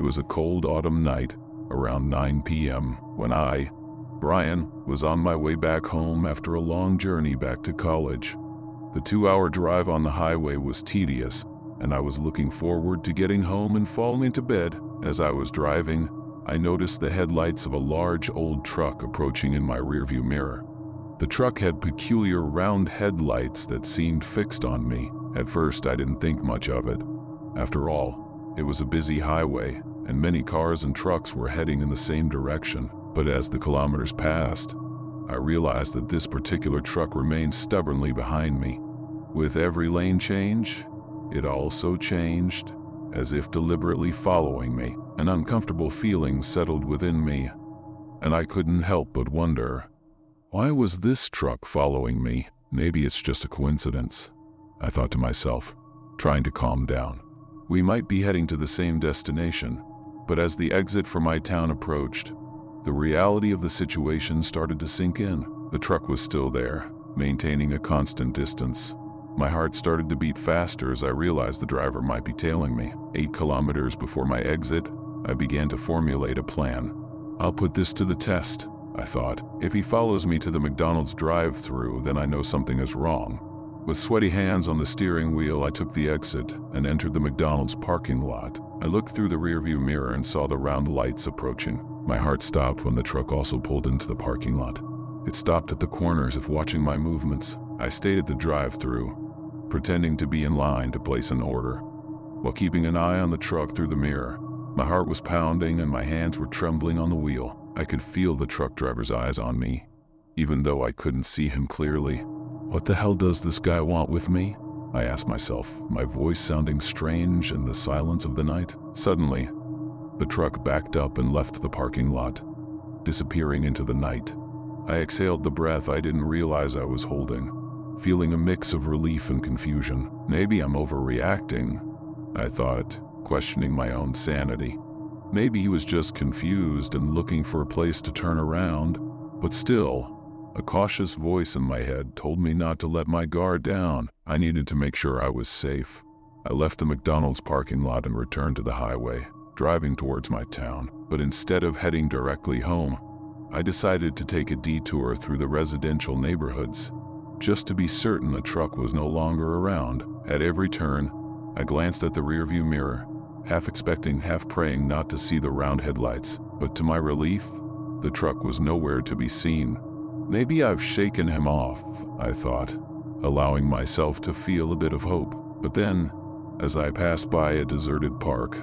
It was a cold autumn night, around 9 p.m., when I, Brian, was on my way back home after a long journey back to college. The 2-hour drive on the highway was tedious, and I was looking forward to getting home and falling into bed. As I was driving, I noticed the headlights of a large old truck approaching in my rearview mirror. The truck had peculiar round headlights that seemed fixed on me. At first, I didn't think much of it. After all, it was a busy highway, and many cars and trucks were heading in the same direction. But as the kilometers passed, I realized that this particular truck remained stubbornly behind me. With every lane change, it also changed, as if deliberately following me. An uncomfortable feeling settled within me, and I couldn't help but wonder, why was this truck following me? Maybe it's just a coincidence, I thought to myself, trying to calm down. We might be heading to the same destination, but as the exit for my town approached, the reality of the situation started to sink in. The truck was still there, maintaining a constant distance. My heart started to beat faster as I realized the driver might be tailing me. 8 kilometers before my exit, I began to formulate a plan. I'll put this to the test, I thought. If he follows me to the McDonald's drive-thru, then I know something is wrong. With sweaty hands on the steering wheel, I took the exit and entered the McDonald's parking lot. I looked through the rearview mirror and saw the round lights approaching. My heart stopped when the truck also pulled into the parking lot. It stopped at the corner as if watching my movements. I stayed at the drive-thru, pretending to be in line to place an order, while keeping an eye on the truck through the mirror. My heart was pounding and my hands were trembling on the wheel. I could feel the truck driver's eyes on me, even though I couldn't see him clearly. What the hell does this guy want with me? I asked myself, my voice sounding strange in the silence of the night. Suddenly, the truck backed up and left the parking lot, disappearing into the night. I exhaled the breath I didn't realize I was holding, feeling a mix of relief and confusion. Maybe I'm overreacting, I thought, questioning my own sanity. Maybe he was just confused and looking for a place to turn around, but still, a cautious voice in my head told me not to let my guard down. I needed to make sure I was safe. I left the McDonald's parking lot and returned to the highway, driving towards my town. But instead of heading directly home, I decided to take a detour through the residential neighborhoods, just to be certain the truck was no longer around. At every turn, I glanced at the rearview mirror, half expecting, half praying not to see the round headlights. But to my relief, the truck was nowhere to be seen. Maybe I've shaken him off, I thought, allowing myself to feel a bit of hope. But then, as I passed by a deserted park,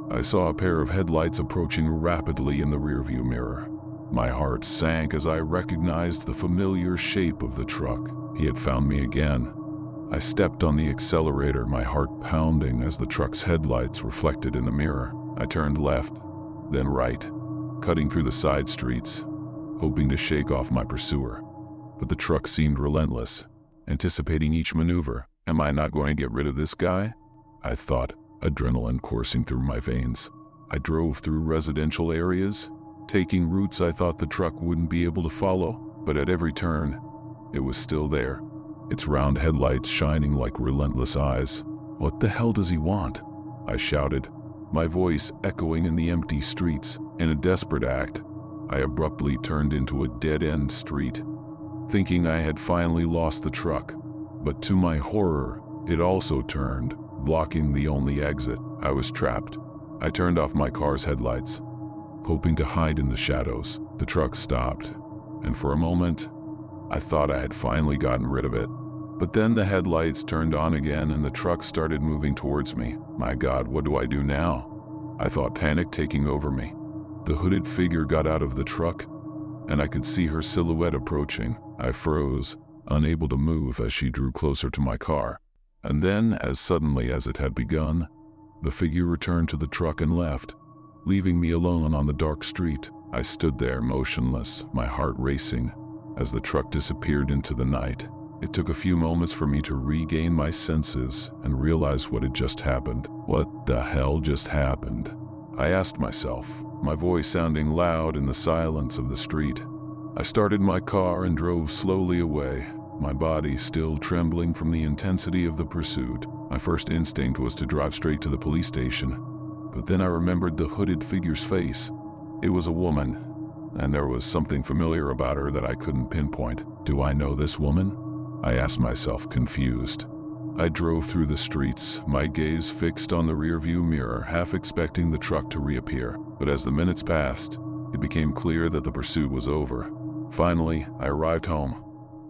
I saw a pair of headlights approaching rapidly in the rearview mirror. My heart sank as I recognized the familiar shape of the truck. He had found me again. I stepped on the accelerator, my heart pounding as the truck's headlights reflected in the mirror. I turned left, then right, cutting through the side streets, hoping to shake off my pursuer. But the truck seemed relentless, anticipating each maneuver. Am I not going to get rid of this guy? I thought, adrenaline coursing through my veins. I drove through residential areas, taking routes I thought the truck wouldn't be able to follow, but at every turn, it was still there, its round headlights shining like relentless eyes. What the hell does he want? I shouted, my voice echoing in the empty streets. In a desperate act, I abruptly turned into a dead-end street, thinking I had finally lost the truck. But to my horror, it also turned, blocking the only exit. I was trapped. I turned off my car's headlights, hoping to hide in the shadows. The truck stopped, and for a moment, I thought I had finally gotten rid of it. But then the headlights turned on again and the truck started moving towards me. My God, what do I do now? I thought, panic taking over me. The hooded figure got out of the truck, and I could see her silhouette approaching. I froze, unable to move as she drew closer to my car. And then, as suddenly as it had begun, the figure returned to the truck and left, leaving me alone on the dark street. I stood there motionless, my heart racing, as the truck disappeared into the night. It took a few moments for me to regain my senses and realize what had just happened. What the hell just happened? I asked myself, my voice sounding loud in the silence of the street. I started my car and drove slowly away, my body still trembling from the intensity of the pursuit. My first instinct was to drive straight to the police station, But then I remembered the hooded figure's face. It was a woman, and there was something familiar about her that I couldn't pinpoint. Do I know this woman? I asked myself, confused. I drove through the streets, my gaze fixed on the rearview mirror, half expecting the truck to reappear. But as the minutes passed, it became clear that the pursuit was over. Finally, I arrived home,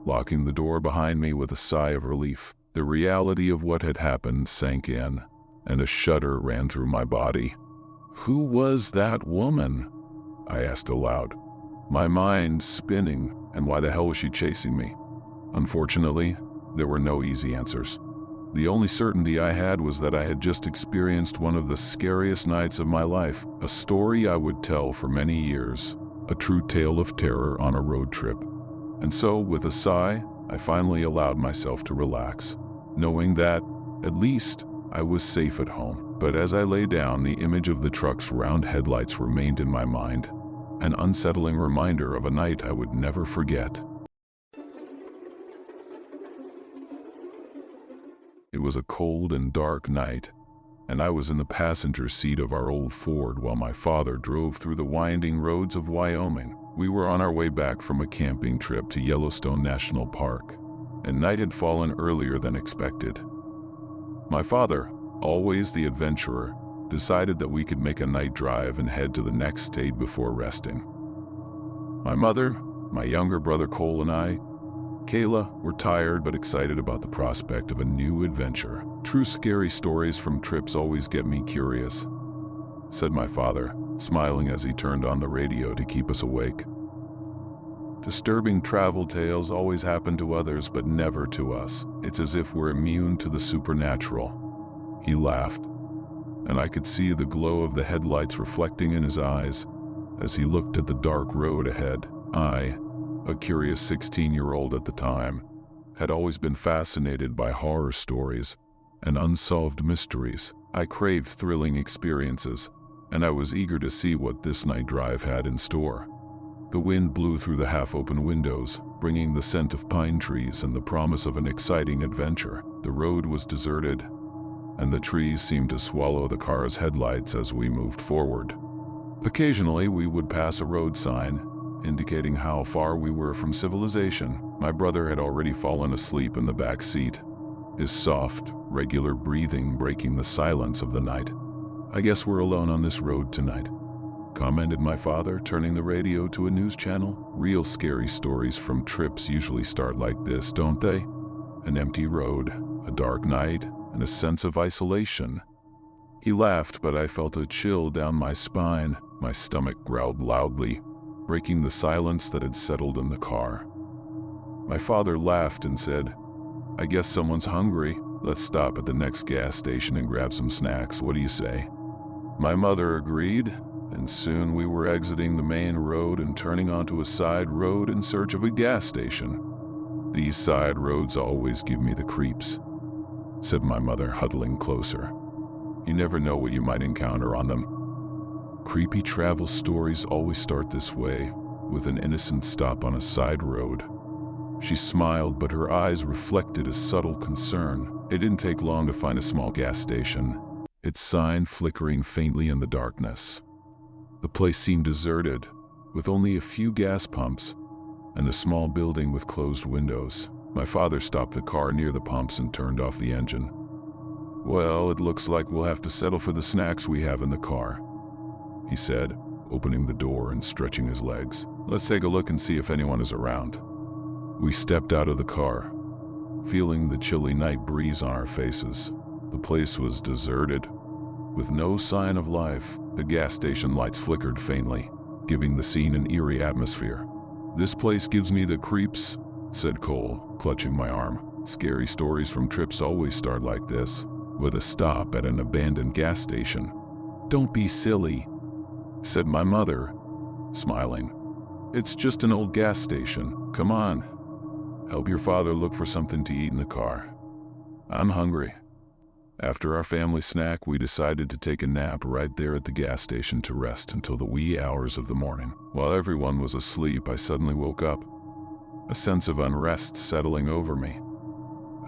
locking the door behind me with a sigh of relief. The reality of what had happened sank in, and a shudder ran through my body. Who was that woman? I asked aloud, my mind spinning, and why the hell was she chasing me? Unfortunately, there were no easy answers. The only certainty I had was that I had just experienced one of the scariest nights of my life, a story I would tell for many years, a true tale of terror on a road trip. And so, with a sigh, I finally allowed myself to relax, knowing that, at least, I was safe at home. But as I lay down, the image of the truck's round headlights remained in my mind, an unsettling reminder of a night I would never forget. It was a cold and dark night, and I was in the passenger seat of our old Ford while my father drove through the winding roads of Wyoming. We were on our way back from a camping trip to Yellowstone National Park, and night had fallen earlier than expected. My father, always the adventurer, decided that we could make a night drive and head to the next state before resting. My mother, my younger brother Cole, and I, Kayla, were tired but excited about the prospect of a new adventure. True scary stories from trips always get me curious, said my father, smiling as he turned on the radio to keep us awake. Disturbing travel tales always happen to others, but never to us. It's as if we're immune to the supernatural. He laughed, and I could see the glow of the headlights reflecting in his eyes as he looked at the dark road ahead. I, a curious 16-year-old at the time, had always been fascinated by horror stories and unsolved mysteries. I craved thrilling experiences, and I was eager to see what this night drive had in store. The wind blew through the half-open windows, bringing the scent of pine trees and the promise of an exciting adventure. The road was deserted, and the trees seemed to swallow the car's headlights as we moved forward. Occasionally, we would pass a road sign, indicating how far we were from civilization. My brother had already fallen asleep in the back seat, his soft, regular breathing breaking the silence of the night. I guess we're alone on this road tonight, commented my father, turning the radio to a news channel. Real scary stories from trips usually start like this, don't they? An empty road, a dark night, and a sense of isolation. He laughed, but I felt a chill down my spine. My stomach growled loudly, breaking the silence that had settled in the car. My father laughed and said, I guess someone's hungry. Let's stop at the next gas station and grab some snacks. What do you say? My mother agreed, and soon we were exiting the main road and turning onto a side road in search of a gas station. These side roads always give me the creeps, said my mother, huddling closer. You never know what you might encounter on them. Creepy travel stories always start this way, with an innocent stop on a side road. She smiled, but her eyes reflected a subtle concern. It didn't take long to find a small gas station, its sign flickering faintly in the darkness. The place seemed deserted, with only a few gas pumps and a small building with closed windows. My father stopped the car near the pumps and turned off the engine. Well, it looks like we'll have to settle for the snacks we have in the car, he said, opening the door and stretching his legs. Let's take a look and see if anyone is around. We stepped out of the car, feeling the chilly night breeze on our faces. The place was deserted, with no sign of life. The gas station lights flickered faintly, giving the scene an eerie atmosphere. This place gives me the creeps, said Cole, clutching my arm. Scary stories from trips always start like this, with a stop at an abandoned gas station. Don't be silly, said my mother, smiling. It's just an old gas station. Come on. Help your father look for something to eat in the car. I'm hungry. After our family snack, we decided to take a nap right there at the gas station to rest until the wee hours of the morning. While everyone was asleep, I suddenly woke up, a sense of unrest settling over me.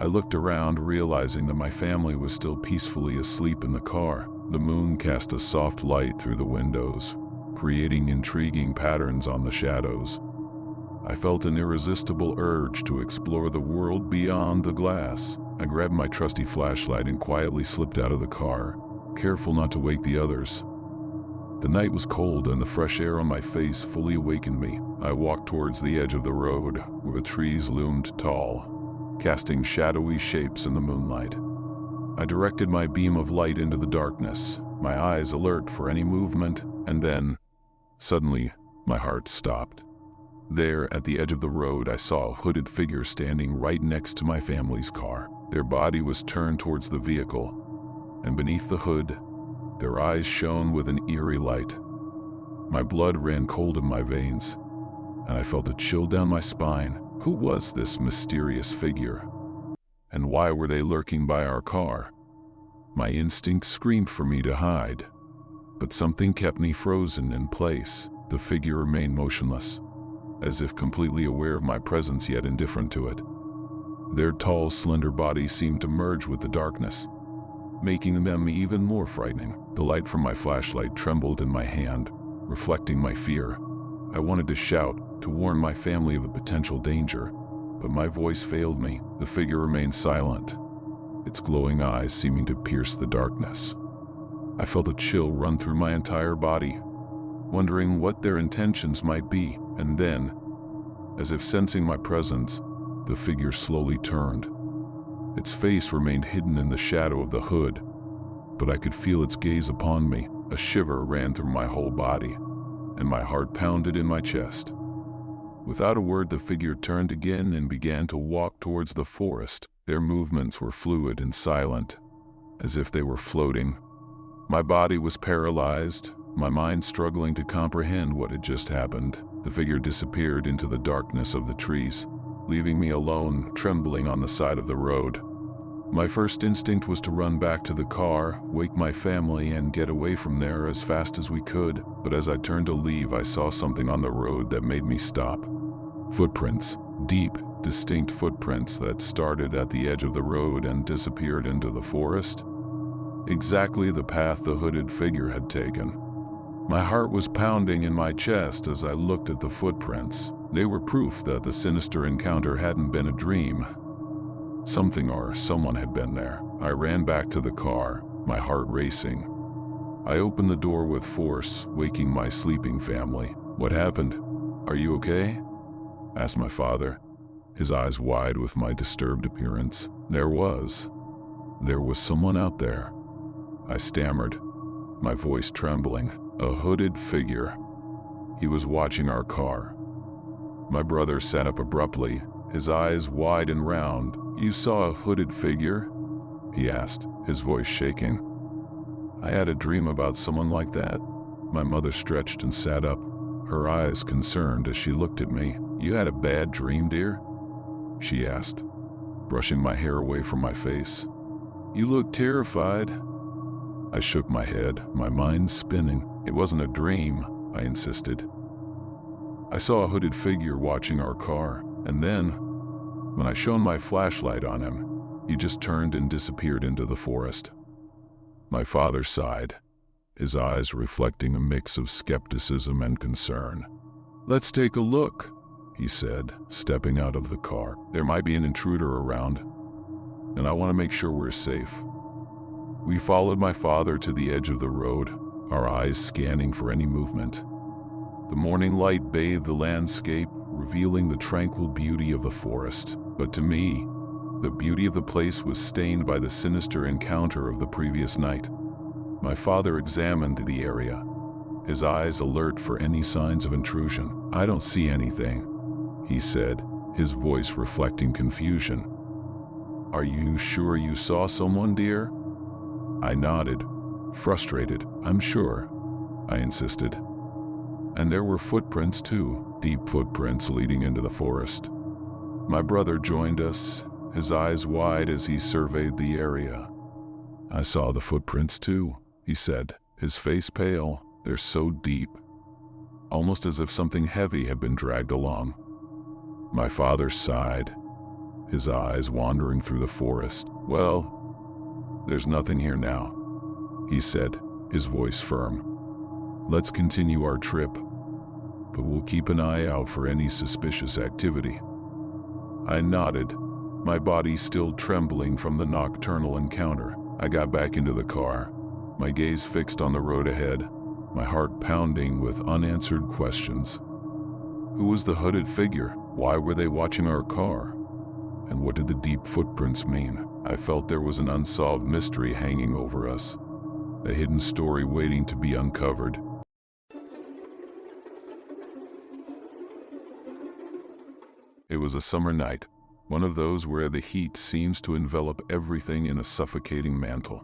I looked around, realizing that my family was still peacefully asleep in the car. The moon cast a soft light through the windows, creating intriguing patterns on the shadows. I felt an irresistible urge to explore the world beyond the glass. I grabbed my trusty flashlight and quietly slipped out of the car, careful not to wake the others. The night was cold and the fresh air on my face fully awakened me. I walked towards the edge of the road, where the trees loomed tall, casting shadowy shapes in the moonlight. I directed my beam of light into the darkness, my eyes alert for any movement, and then, suddenly, my heart stopped. There, at the edge of the road, I saw a hooded figure standing right next to my family's car. Their body was turned towards the vehicle, and beneath the hood, their eyes shone with an eerie light. My blood ran cold in my veins, and I felt a chill down my spine. Who was this mysterious figure? And why were they lurking by our car? My instinct screamed for me to hide, but something kept me frozen in place. The figure remained motionless, as if completely aware of my presence yet indifferent to it. Their tall, slender bodies seemed to merge with the darkness, making them even more frightening. The light from my flashlight trembled in my hand, reflecting my fear. I wanted to shout, to warn my family of the potential danger, but my voice failed me. The figure remained silent, its glowing eyes seeming to pierce the darkness. I felt a chill run through my entire body, wondering what their intentions might be, and then, as if sensing my presence, the figure slowly turned. Its face remained hidden in the shadow of the hood, but I could feel its gaze upon me. A shiver ran through my whole body, and my heart pounded in my chest. Without a word, the figure turned again and began to walk towards the forest. Their movements were fluid and silent, as if they were floating. My body was paralyzed, my mind struggling to comprehend what had just happened. The figure disappeared into the darkness of the trees, leaving me alone, trembling on the side of the road. My first instinct was to run back to the car, wake my family, and get away from there as fast as we could. But as I turned to leave, I saw something on the road that made me stop. Footprints, deep, distinct footprints that started at the edge of the road and disappeared into the forest. Exactly the path the hooded figure had taken. My heart was pounding in my chest as I looked at the footprints. They were proof that the sinister encounter hadn't been a dream. Something or someone had been there. I ran back to the car, my heart racing. I opened the door with force, waking my sleeping family. "What happened? Are you okay?" asked my father, his eyes wide with my disturbed appearance. There was someone out there," I stammered, my voice trembling. "A hooded figure. He was watching our car." My brother sat up abruptly, his eyes wide and round. "You saw a hooded figure?" he asked, his voice shaking. "I had a dream about someone like that." My mother stretched and sat up, her eyes concerned as she looked at me. "You had a bad dream, dear?" she asked, brushing my hair away from my face. "You look terrified." I shook my head, my mind spinning. "It wasn't a dream," I insisted. "I saw a hooded figure watching our car, and then, when I shone my flashlight on him, he just turned and disappeared into the forest." My father sighed, his eyes reflecting a mix of skepticism and concern. "Let's take a look," he said, stepping out of the car. "There might be an intruder around, and I want to make sure we're safe." We followed my father to the edge of the road, our eyes scanning for any movement. The morning light bathed the landscape, revealing the tranquil beauty of the forest. But to me, the beauty of the place was stained by the sinister encounter of the previous night. My father examined the area, his eyes alert for any signs of intrusion. "I don't see anything," he said, his voice reflecting confusion. "Are you sure you saw someone, dear?" I nodded, frustrated. "I'm sure," I insisted. And there were footprints too, deep footprints leading into the forest. My brother joined us, his eyes wide as he surveyed the area. "I saw the footprints too," he said, his face pale. "They're so deep, almost as if something heavy had been dragged along." My father sighed, his eyes wandering through the forest. "Well, there's nothing here now. he said, his voice firm. "Let's continue our trip, but we'll keep an eye out for any suspicious activity." I nodded, my body still trembling from the nocturnal encounter. I got back into the car, my gaze fixed on the road ahead, my heart pounding with unanswered questions. Who was the hooded figure? Why were they watching our car? And what did the deep footprints mean? I felt there was an unsolved mystery hanging over us, a hidden story waiting to be uncovered. It was a summer night, one of those where the heat seems to envelop everything in a suffocating mantle.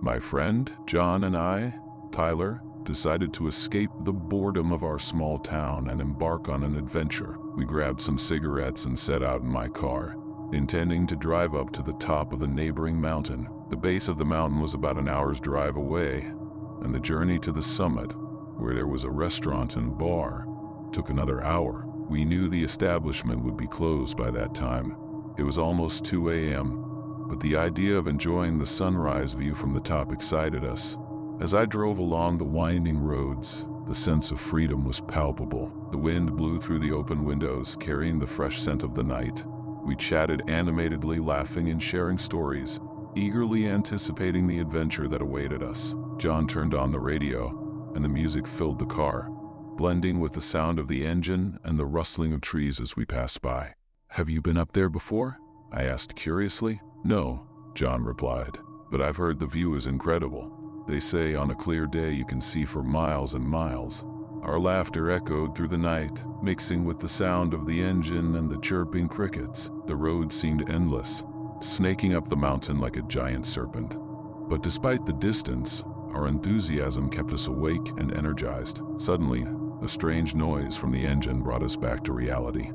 My friend, John, and I, Tyler, decided to escape the boredom of our small town and embark on an adventure. We grabbed some cigarettes and set out in my car, intending to drive up to the top of the neighboring mountain. The base of the mountain was about an hour's drive away, and the journey to the summit, where there was a restaurant and bar, took another hour. We knew the establishment would be closed by that time. It was almost 2 a.m., but the idea of enjoying the sunrise view from the top excited us. As I drove along the winding roads, the sense of freedom was palpable. The wind blew through the open windows, carrying the fresh scent of the night. We chatted animatedly, laughing and sharing stories, eagerly anticipating the adventure that awaited us. John turned on the radio, and the music filled the car, blending with the sound of the engine and the rustling of trees as we passed by. "Have you been up there before?" I asked curiously. "No," John replied, "but I've heard the view is incredible. They say on a clear day you can see for miles and miles." Our laughter echoed through the night, mixing with the sound of the engine and the chirping crickets. The road seemed endless, snaking up the mountain like a giant serpent. But despite the distance, our enthusiasm kept us awake and energized. Suddenly, a strange noise from the engine brought us back to reality.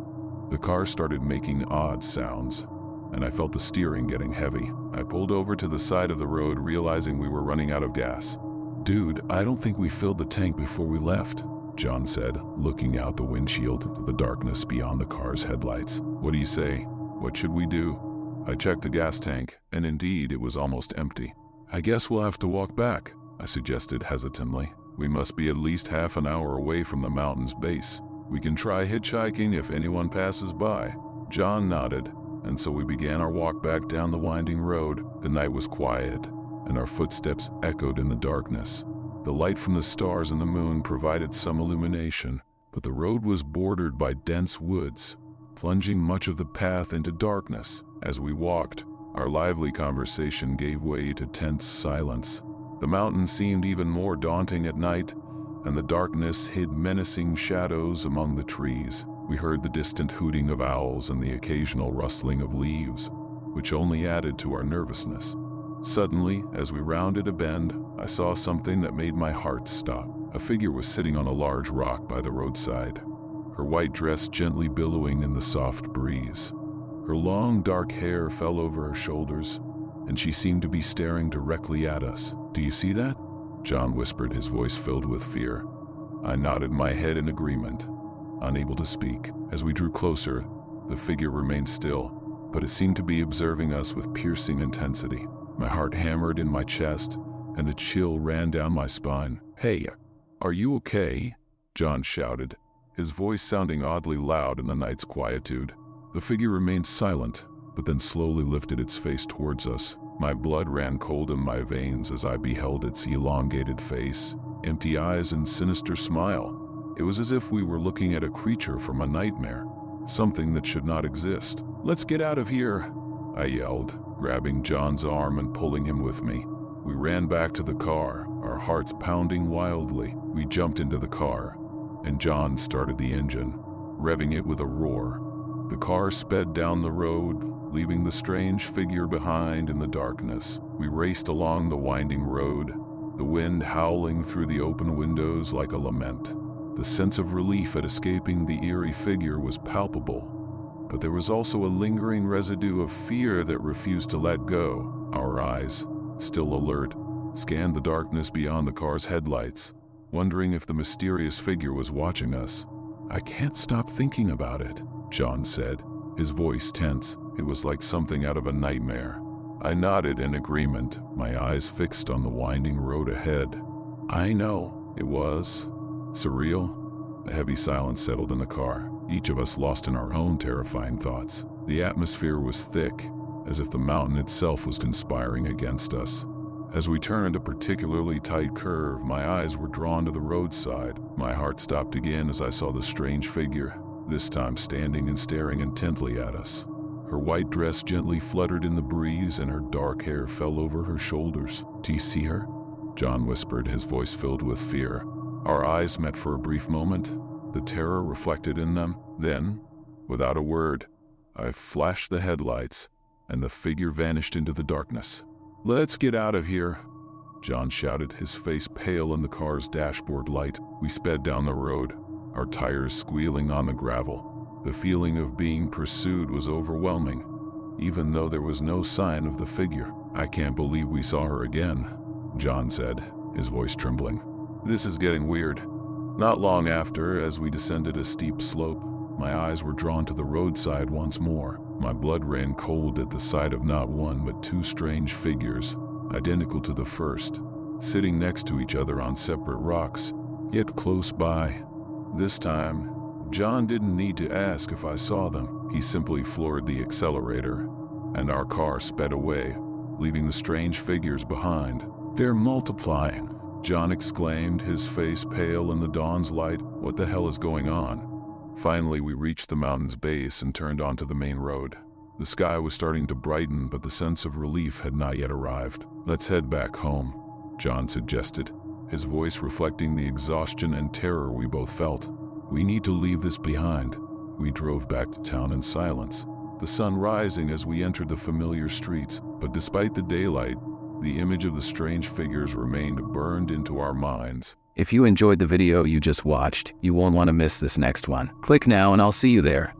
The car started making odd sounds, and I felt the steering getting heavy. I pulled over to the side of the road, realizing we were running out of gas. "Dude, I don't think we filled the tank before we left," John said, looking out the windshield into the darkness beyond the car's headlights. "What do you say? What should we do?" I checked the gas tank, and indeed it was almost empty. "I guess we'll have to walk back," I suggested hesitantly. "We must be at least half an hour away from the mountain's base. We can try hitchhiking if anyone passes by." John nodded, and so we began our walk back down the winding road. The night was quiet, and our footsteps echoed in the darkness. The light from the stars and the moon provided some illumination, but the road was bordered by dense woods, plunging much of the path into darkness. As we walked, our lively conversation gave way to tense silence. The mountain seemed even more daunting at night, and the darkness hid menacing shadows among the trees. We heard the distant hooting of owls and the occasional rustling of leaves, which only added to our nervousness. Suddenly, as we rounded a bend, I saw something that made my heart stop. A figure was sitting on a large rock by the roadside, her white dress gently billowing in the soft breeze. Her long dark hair fell over her shoulders, and she seemed to be staring directly at us. "Do you see that?" John whispered, his voice filled with fear. I nodded my head in agreement, unable to speak. As we drew closer, the figure remained still, but it seemed to be observing us with piercing intensity. My heart hammered in my chest, and a chill ran down my spine. "Hey, are you okay?" John shouted, his voice sounding oddly loud in the night's quietude. The figure remained silent, but then slowly lifted its face towards us. My blood ran cold in my veins as I beheld its elongated face, empty eyes, and sinister smile. It was as if we were looking at a creature from a nightmare, something that should not exist. "Let's get out of here," I yelled, grabbing John's arm and pulling him with me. We ran back to the car, our hearts pounding wildly. We jumped into the car, and John started the engine, revving it with a roar. The car sped down the road, leaving the strange figure behind in the darkness. We raced along the winding road, the wind howling through the open windows like a lament. The sense of relief at escaping the eerie figure was palpable, but there was also a lingering residue of fear that refused to let go. Our eyes, still alert, scanned the darkness beyond the car's headlights, wondering if the mysterious figure was watching us. "I can't stop thinking about it," John said, his voice tense. It was like something out of a nightmare. I nodded in agreement, my eyes fixed on the winding road ahead. I know, it was surreal. A heavy silence settled in the car, each of us lost in our own terrifying thoughts. The atmosphere was thick, as if the mountain itself was conspiring against us. As we turned a particularly tight curve, my eyes were drawn to the roadside. My heart stopped again as I saw the strange figure, this time standing and staring intently at us. Her white dress gently fluttered in the breeze and her dark hair fell over her shoulders. "Do you see her?" John whispered, his voice filled with fear. Our eyes met for a brief moment, the terror reflected in them. Then, without a word, I flashed the headlights, and the figure vanished into the darkness. "Let's get out of here," John shouted, his face pale in the car's dashboard light. We sped down the road, our tires squealing on the gravel. The feeling of being pursued was overwhelming, even though there was no sign of the figure. "I can't believe we saw her again," John said, his voice trembling. "This is getting weird." Not long after, as we descended a steep slope, my eyes were drawn to the roadside once more. My blood ran cold at the sight of not one but two strange figures, identical to the first, sitting next to each other on separate rocks, yet close by. This time, John didn't need to ask if I saw them. He simply floored the accelerator, and our car sped away, leaving the strange figures behind. "They're multiplying," John exclaimed, his face pale in the dawn's light. "What the hell is going on?" Finally, we reached the mountain's base and turned onto the main road. The sky was starting to brighten, but the sense of relief had not yet arrived. "Let's head back home," John suggested, his voice reflecting the exhaustion and terror we both felt. "We need to leave this behind." We drove back to town in silence, the sun rising as we entered the familiar streets. But despite the daylight, the image of the strange figures remained burned into our minds. If you enjoyed the video you just watched, you won't want to miss this next one. Click now and I'll see you there.